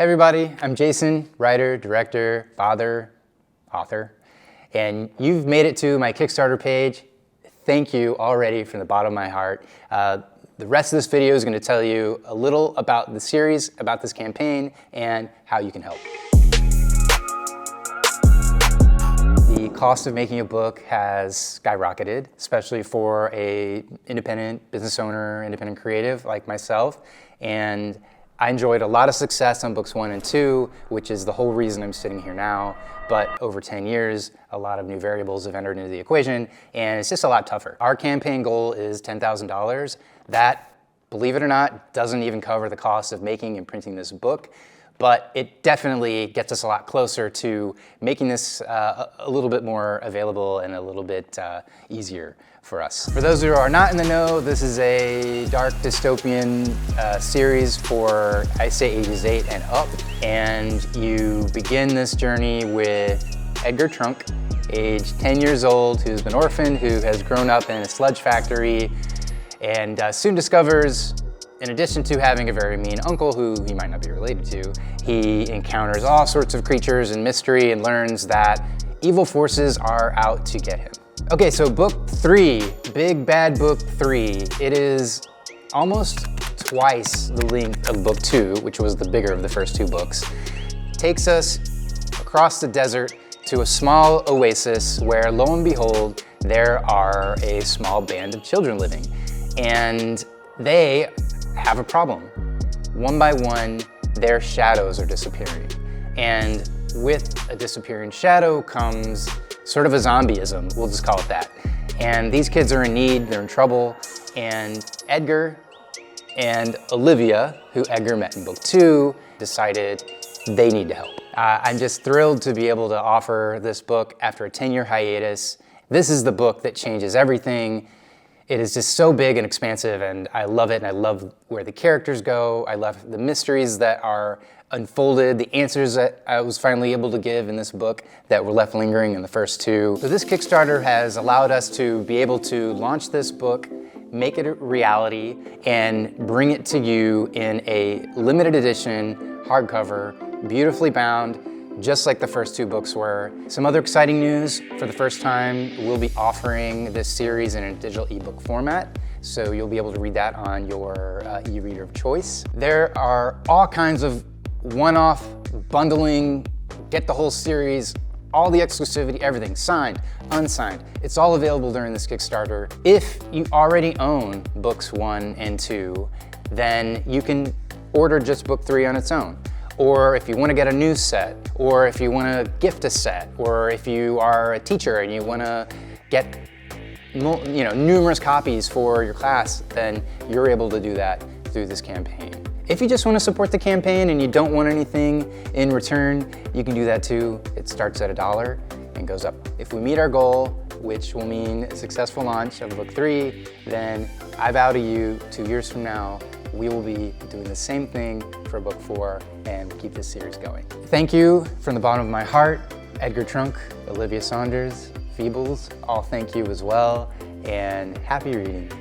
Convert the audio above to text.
Hey everybody, I'm Jason, writer, director, father, author, and you've made it to my Kickstarter page. Thank you already from the bottom of my heart. The rest of this video is going to tell you a little about the series, about this campaign, and how you can help. The cost of making a book has skyrocketed, especially for an independent business owner, independent creative like myself, and I enjoyed a lot of success on books 1 and 2, which is the whole reason I'm sitting here now. But over 10 years, a lot of new variables have entered into the equation, and it's just a lot tougher. Our campaign goal is $10,000. That, believe it or not, doesn't even cover the cost of making and printing this book, but it definitely gets us a lot closer to making this a little bit more available and a little bit easier for us. For those who are not in the know, this is a dark dystopian series for, I say, ages 8 and up. And you begin this journey with Edgar Trunk, age 10 years old, who's been orphaned, who has grown up in a sludge factory, and soon discovers, in addition to having a very mean uncle who he might not be related to, he encounters all sorts of creatures and mystery and learns that evil forces are out to get him. Okay, so book 3, Big Bad Book 3. It is almost twice the length of book 2, which was the bigger of the first 2 books. Takes us across the desert to a small oasis where, lo and behold, there are a small band of children living. And they have a problem. One by one, their shadows are disappearing. And with a disappearing shadow comes sort of a zombieism, we'll just call it that. And these kids are in need, they're in trouble, and Edgar and Olivia, who Edgar met in book 2, decided they need to help. I'm just thrilled to be able to offer this book after a 10-year hiatus. This is the book that changes everything. It is just so big and expansive, and I love it, and I love where the characters go. I love the mysteries that are unfolded, the answers that I was finally able to give in this book that were left lingering in the first 2. So this Kickstarter has allowed us to be able to launch this book, make it a reality, and bring it to you in a limited edition, hardcover, beautifully bound, just like the first 2 books were. Some other exciting news: for the first time, we'll be offering this series in a digital ebook format, so you'll be able to read that on your e-reader of choice. There are all kinds of one-off bundling, get the whole series, all the exclusivity, everything, signed, unsigned. It's all available during this Kickstarter. If you already own books 1 and 2, then you can order just book 3 on its own. Or if you want to get a new set, or if you want to gift a set, or if you are a teacher and you want to get numerous copies for your class, then you're able to do that through this campaign. If you just want to support the campaign and you don't want anything in return, you can do that too. It starts at $1 and goes up. If we meet our goal, which will mean a successful launch of book 3, then I vow to you, 2 years from now, we will be doing the same thing for book 4 and keep this series going. Thank you from the bottom of my heart, Edgar Trunk, Olivia Saunders, Feebles, all thank you as well, and happy reading.